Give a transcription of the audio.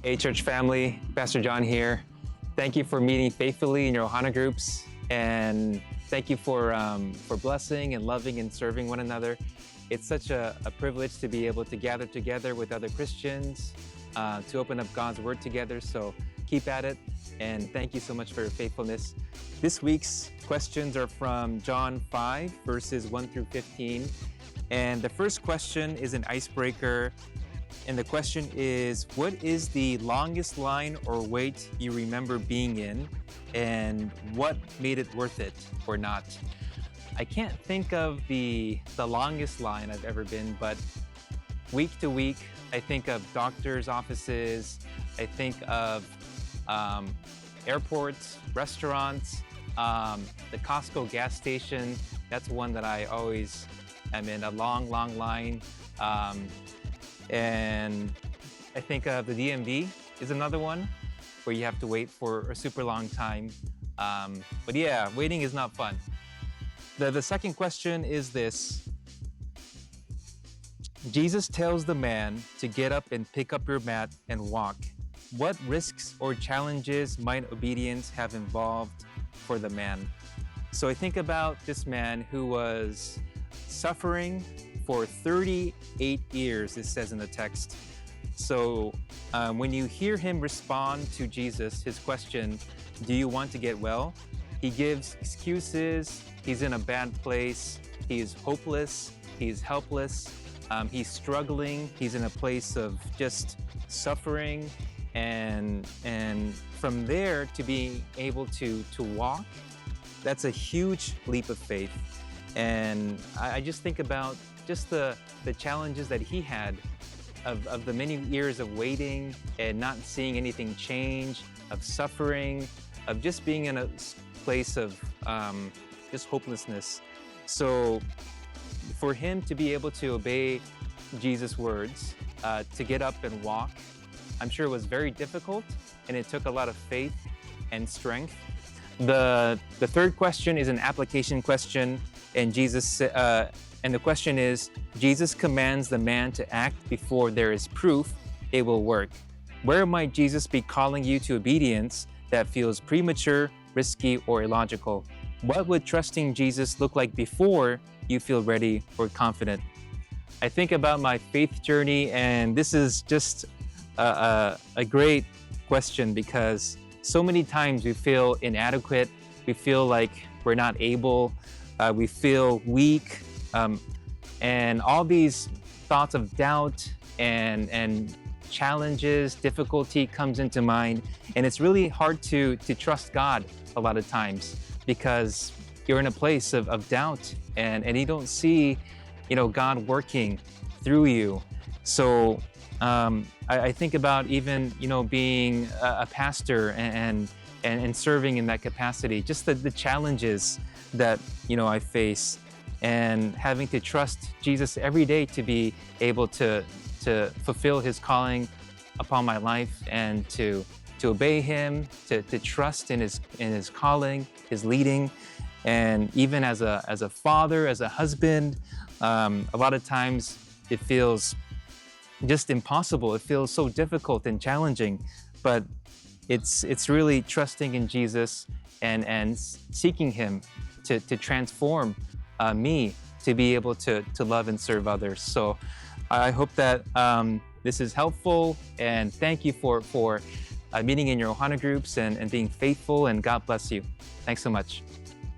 Hey, church family, Pastor John here. Thank you for meeting faithfully in your Ohana groups, and thank you for blessing and loving and serving one another. It's such a privilege to be able to gather together with other Christians, to open up God's Word together. So keep at it, and thank you so much for your faithfulness. This week's questions are from John 5, verses 1 through 15. And the first question is an icebreaker. And the question is, what is the longest line or wait you remember being in, and what made it worth it or not? I can't think of the longest line I've ever been, but week to week, I think of doctors' offices, I think of airports, restaurants, the Costco gas station. That's one that I always am in, a long line. And I think the DMV is another one where you have to wait for a super long time. But yeah, waiting is not fun. The second question is this. Jesus tells the man to get up and pick up your mat and walk. What risks or challenges might obedience have involved for the man? So I think about this man who was suffering for 38 years, it says in the text. So when you hear him respond to Jesus, his question, do you want to get well? He gives excuses. He's in a bad place. He is hopeless. He's helpless. He's struggling. He's in a place of just suffering. And from there to being able to walk, that's a huge leap of faith. And I just think about just the challenges that he had of the many years of waiting and not seeing anything change, of suffering, of just being in a place of just hopelessness. So for him to be able to obey Jesus' words, to get up and walk, I'm sure it was very difficult, and it took a lot of faith and strength. The third question is an application question, and and the question is, Jesus commands the man to act before there is proof it will work. Where might Jesus be calling you to obedience that feels premature, risky, or illogical? What would trusting Jesus look like before you feel ready or confident? I think about my faith journey, and this is just a great question, because so many times we feel inadequate, we feel like we're not able, we feel weak, and all these thoughts of doubt and challenges, difficulty comes into mind, and it's really hard to trust God a lot of times, because you're in a place of doubt, and you don't see, God working through you. So I think about even, being a pastor and serving in that capacity, just the challenges that, I face, and having to trust Jesus every day to be able to fulfill his calling upon my life, and to obey him, to trust in his calling, his leading. And even as a father, as a husband, a lot of times it feels just impossible. It feels so difficult and challenging, but it's really trusting in Jesus and seeking him to transform me to be able to love and serve others. So I hope that this is helpful, and thank you for meeting in your Ohana groups and being faithful, and God bless you. Thanks so much.